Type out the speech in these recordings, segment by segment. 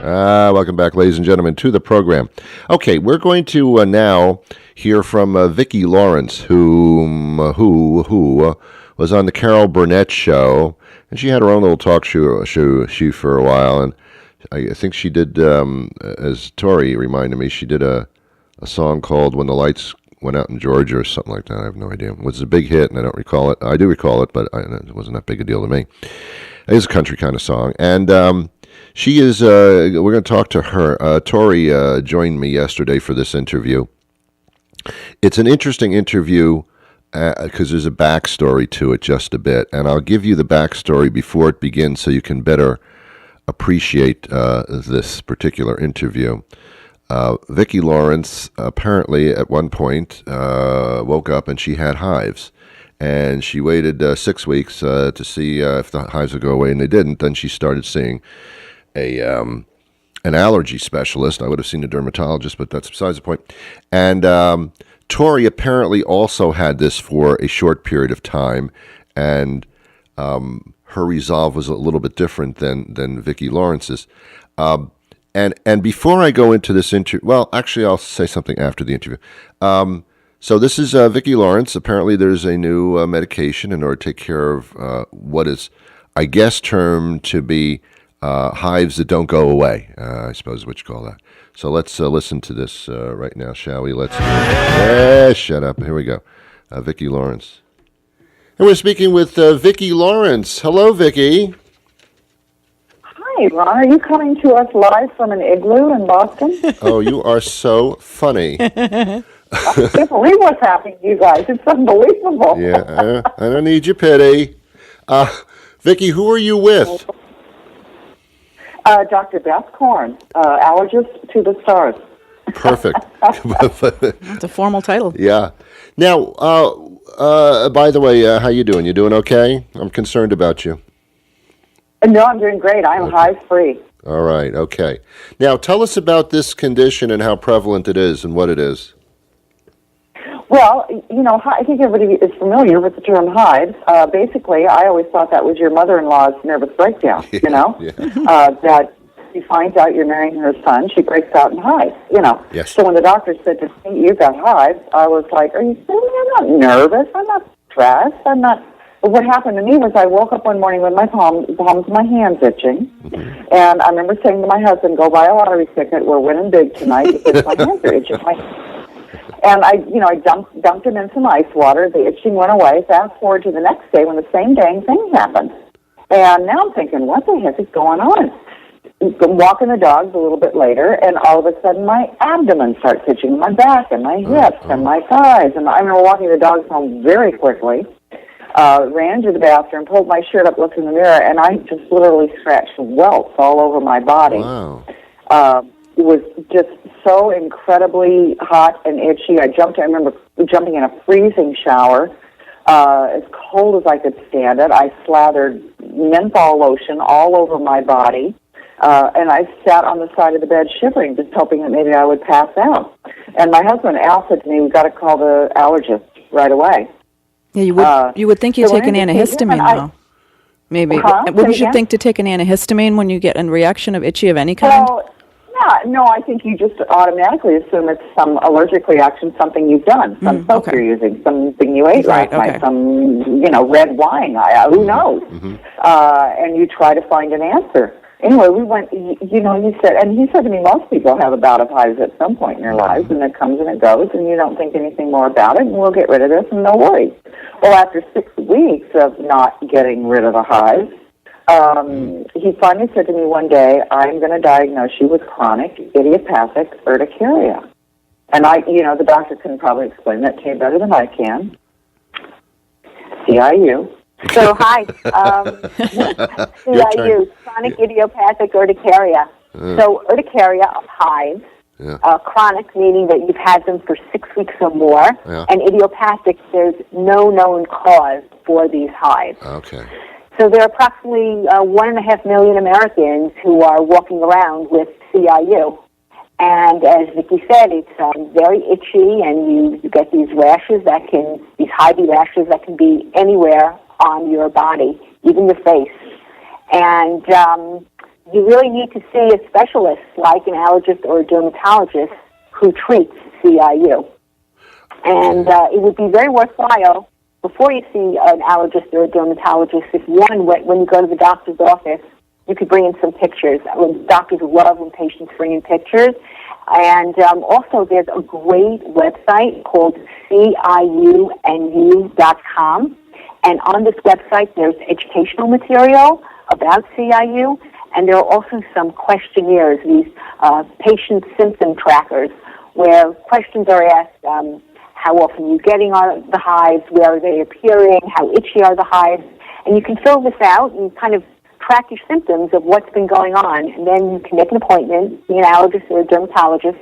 Welcome back, ladies and gentlemen, to the program. Okay, we're going to now hear from Vicki Lawrence, who was on the Carol Burnett show, and she had her own little talk show for a while, and I think she did, as Tori reminded me, she did a song called "When the Lights Went Out in Georgia" or something like that. I have no idea. It was a big hit, and I don't recall it. I do recall it, but it wasn't that big a deal to me. It is a country kind of song, and she is. We're going to talk to her. Tori joined me yesterday for this interview. It's an interesting interview because there's a backstory to it just a bit, and I'll give you the backstory before it begins so you can better appreciate this particular interview. Vicki Lawrence apparently at one point woke up and she had hives. And she waited 6 weeks to see if the hives would go away, and they didn't. Then she started seeing an allergy specialist. I would have seen a dermatologist, but that's besides the point. And Tori apparently also had this for a short period of time, and her resolve was a little bit different than Vicki Lawrence's. And before I go into this interview, well, actually, I'll say something after the interview. So this is Vicki Lawrence. Apparently, there's a new medication in order to take care of what is, I guess, termed to be hives that don't go away. I suppose what you call that. So let's listen to this right now, shall we? Let's. Shut up. Here we go. Vicki Lawrence. And we're speaking with Vicki Lawrence. Hello, Vicki. Hi, Ron. Are you coming to us live from an igloo in Boston? Oh, you are so funny. I can't believe what's happening to you guys. It's unbelievable. Yeah, I don't need your pity. Vicki, who are you with? Dr. Beth Korn, allergist to the stars. Perfect. It's a formal title. Yeah. Now, by the way, how you doing? You doing okay? I'm concerned about you. No, I'm doing great. I'm Okay. hive-free. All right, okay. Now, tell us about this condition and how prevalent it is and what it is. Well, I think everybody is familiar with the term hives. Basically, I always thought that was your mother-in-law's nervous breakdown, Yeah. that she finds out you're marrying her son, she breaks out in hives, Yes. So when the doctor said to me, "You've got hives," I was like, "Are you kidding me? I'm not nervous. I'm not stressed. I'm not..." But what happened to me was I woke up one morning with my palms of my hands itching, and I remember saying to my husband, "Go buy a lottery ticket. We're winning big tonight because my hands are itching." And I dumped him in some ice water. The itching went away. Fast forward to the next day when the same dang thing happened. And now I'm thinking, what the heck is going on? I'm walking the dogs a little bit later, and all of a sudden my abdomen starts itching, my back and my hips and my thighs. And I remember walking the dogs home very quickly, ran to the bathroom, pulled my shirt up, looked in the mirror, and I just literally scratched welts all over my body. Wow. It was just so incredibly hot and itchy. I remember jumping in a freezing shower, as cold as I could stand it. I slathered menthol lotion all over my body, and I sat on the side of the bed shivering, just hoping that maybe I would pass out. And my husband, Al, said to me, "We've got to call the allergist right away." Yeah, you would think you so take an antihistamine, though. Maybe. Wouldn't you think to take an antihistamine when you get a reaction of itchy of any kind? Well, no, I think you just automatically assume it's some allergic reaction, something you've done, some soap you're using, something you ate last night, some, red wine, who knows? And you try to find an answer. Anyway, we went, he said to me, most people have a bout of hives at some point in their lives, and it comes and it goes, and you don't think anything more about it, and we'll get rid of this, and no worries. Well, after 6 weeks of not getting rid of the hives, he finally said to me one day, "I'm going to diagnose you with chronic idiopathic urticaria." And the doctor can probably explain that to you better than I can. CIU. So, hi. CIU, chronic idiopathic urticaria. So, urticaria of hives. Yeah. Chronic, meaning that you've had them for 6 weeks or more. Yeah. And idiopathic, there's no known cause for these hives. Okay. So there are approximately 1.5 million Americans who are walking around with CIU. And as Vicki said, it's very itchy, and you get these rashes these hivey rashes that can be anywhere on your body, even your face. And you really need to see a specialist like an allergist or a dermatologist who treats CIU. And it would be very worthwhile before you see an allergist or a dermatologist, if when you go to the doctor's office, you could bring in some pictures. Doctors love when patients bring in pictures. And also there's a great website called CIUNU.com. And on this website, there's educational material about CIU, and there are also some questionnaires, these patient symptom trackers, where questions are asked, how often are you getting the hives, where are they appearing, how itchy are the hives, and you can fill this out and kind of track your symptoms of what's been going on, and then you can make an appointment, see an allergist or a dermatologist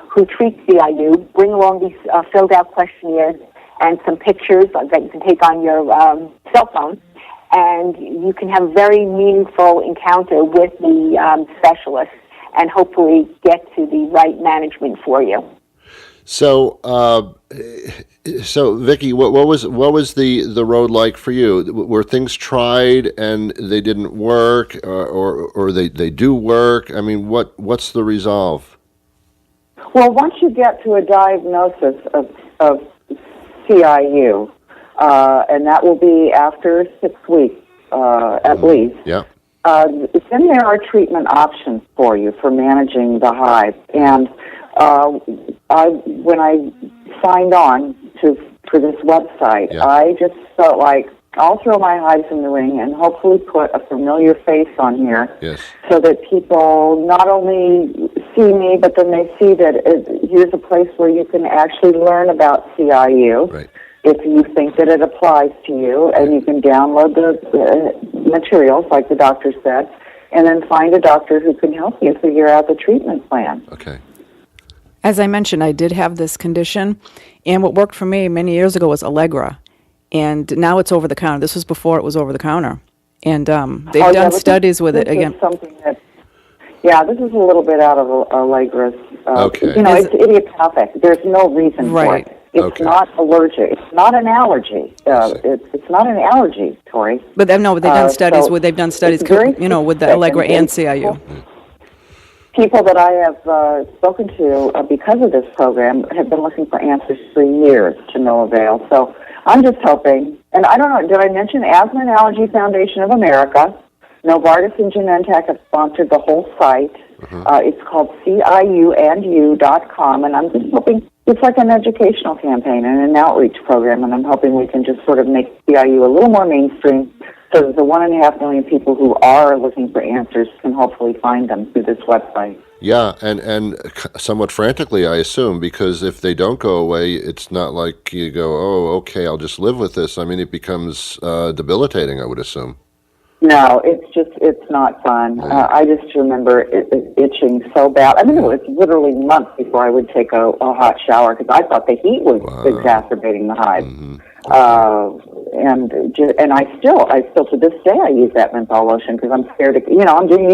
who treats CIU, bring along these filled out questionnaires and some pictures that you can take on your cell phone, and you can have a very meaningful encounter with the specialist and hopefully get to the right management for you. So, Vicki, what was the road like for you? Were things tried and they didn't work, or they do work? I mean, what's the resolve? Well, once you get to a diagnosis of CIU, and that will be after 6 weeks at least. Yeah. Then there are treatment options for you for managing the hives. And when I signed on for this website, yeah. I just felt like I'll throw my hives in the ring and hopefully put a familiar face on here, yes. so that people not only see me, but then they see that here's a place where you can actually learn about CIU. Right. If you think that it applies to you, and you can download the materials, like the doctor said, and then find a doctor who can help you figure out the treatment plan. Okay. As I mentioned, I did have this condition, and what worked for me many years ago was Allegra, and now it's over the counter. This was before it was over the counter, and they've done studies with it again. Something that, this is a little bit out of Allegra's. Okay. It's idiopathic. There's no reason for it. It's not allergic. It's not an allergy. It's not an allergy, Tori. But they've done studies with the Allegra and CIU. People that I have spoken to because of this program have been looking for answers for years to no avail. So I'm just hoping, and I don't know, did I mention Asthma and Allergy Foundation of America? Novartis and Genentech have sponsored the whole site. It's called CIUNU.com, and I'm just hoping it's like an educational campaign and an outreach program, and I'm hoping we can just sort of make CIU a little more mainstream so that the 1.5 million people who are looking for answers can hopefully find them through this website. Yeah, and somewhat frantically, I assume, because if they don't go away, it's not like you go, oh, okay, I'll just live with this. I mean, it becomes debilitating, I would assume. No, it's not fun. I just remember it itching so bad. I mean, it was literally months before I would take a hot shower because I thought the heat was exacerbating the hives. And I still to this day I use that menthol lotion because I'm scared to, you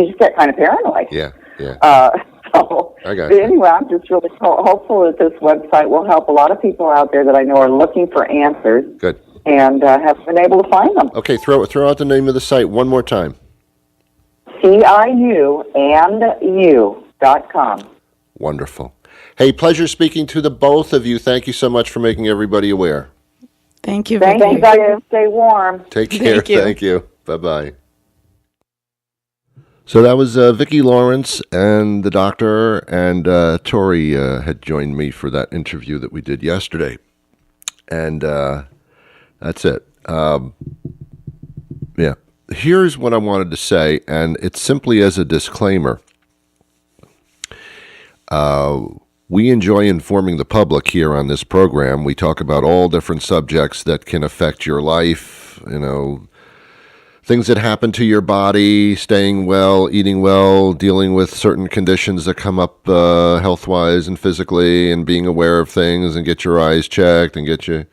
just get kind of paranoid. Yeah. So I got you. Anyway, I'm just really hopeful that this website will help a lot of people out there that I know are looking for answers. Good. And have been able to find them. Okay, throw out the name of the site one more time. CIUNU.com. Wonderful. Hey, pleasure speaking to the both of you. Thank you so much for making everybody aware. Thank you, Vicki. Thank you. Stay warm. Take care. Thank you. Bye-bye. So that was Vicki Lawrence and the doctor, and Tori had joined me for that interview that we did yesterday. And that's it. Here's what I wanted to say, and it's simply as a disclaimer. We enjoy informing the public here on this program. We talk about all different subjects that can affect your life, things that happen to your body, staying well, eating well, dealing with certain conditions that come up health-wise and physically, and being aware of things, and get your eyes checked, and get you,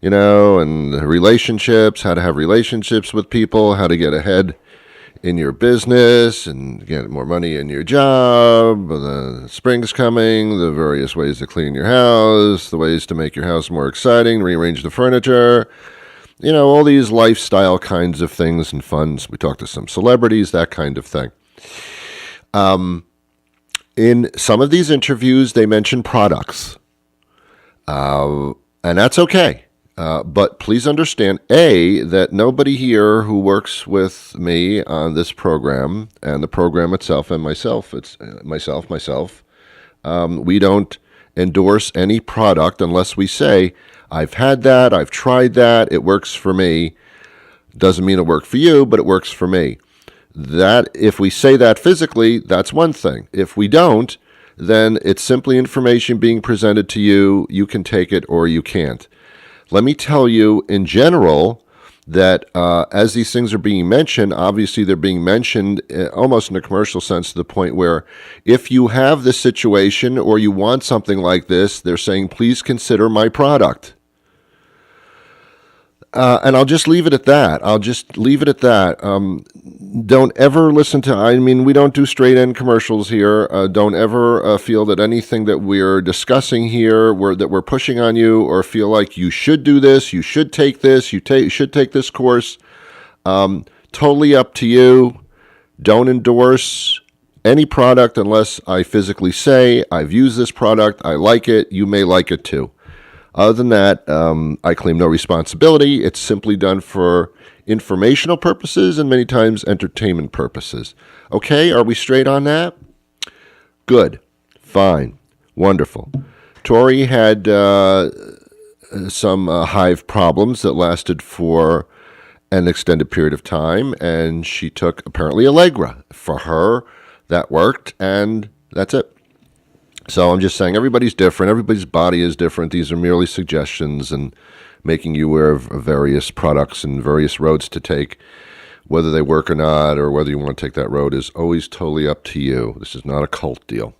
and relationships, how to have relationships with people, how to get ahead in your business and get more money in your job, the spring's coming, the various ways to clean your house, the ways to make your house more exciting, rearrange the furniture, all these lifestyle kinds of things and funs. We talk to some celebrities, that kind of thing. In some of these interviews, they mention products, and that's okay. But please understand, A, that nobody here who works with me on this program and the program itself and myself, we don't endorse any product unless we say, I've had that, I've tried that, it works for me. Doesn't mean it worked for you, but it works for me. That, if we say that physically, that's one thing. If we don't, then it's simply information being presented to you. You can take it or you can't. Let me tell you, in general, that as these things are being mentioned, obviously they're being mentioned almost in a commercial sense to the point where if you have this situation or you want something like this, they're saying, please consider my product. And I'll just leave it at that. Don't ever listen to, we don't do straight end commercials here. Don't ever feel that anything that we're discussing here, that we're pushing on you, or feel like you should do this, you should take this, you should take this course. Totally up to you. Don't endorse any product unless I physically say, I've used this product, I like it, you may like it too. Other than that, I claim no responsibility. It's simply done for informational purposes and many times entertainment purposes. Okay, are we straight on that? Good. Fine. Wonderful. Tori had some hive problems that lasted for an extended period of time, and she took apparently Allegra. For her, that worked, and that's it. So I'm just saying everybody's different. Everybody's body is different. These are merely suggestions and making you aware of various products and various roads to take. Whether they work or not, or whether you want to take that road, is always totally up to you. This is not a cult deal.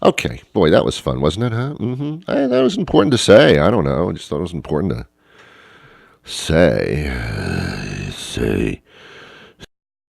Okay. Boy, that was fun, wasn't it, huh? Mm-hmm. That was important to say. I don't know. I just thought it was important to say.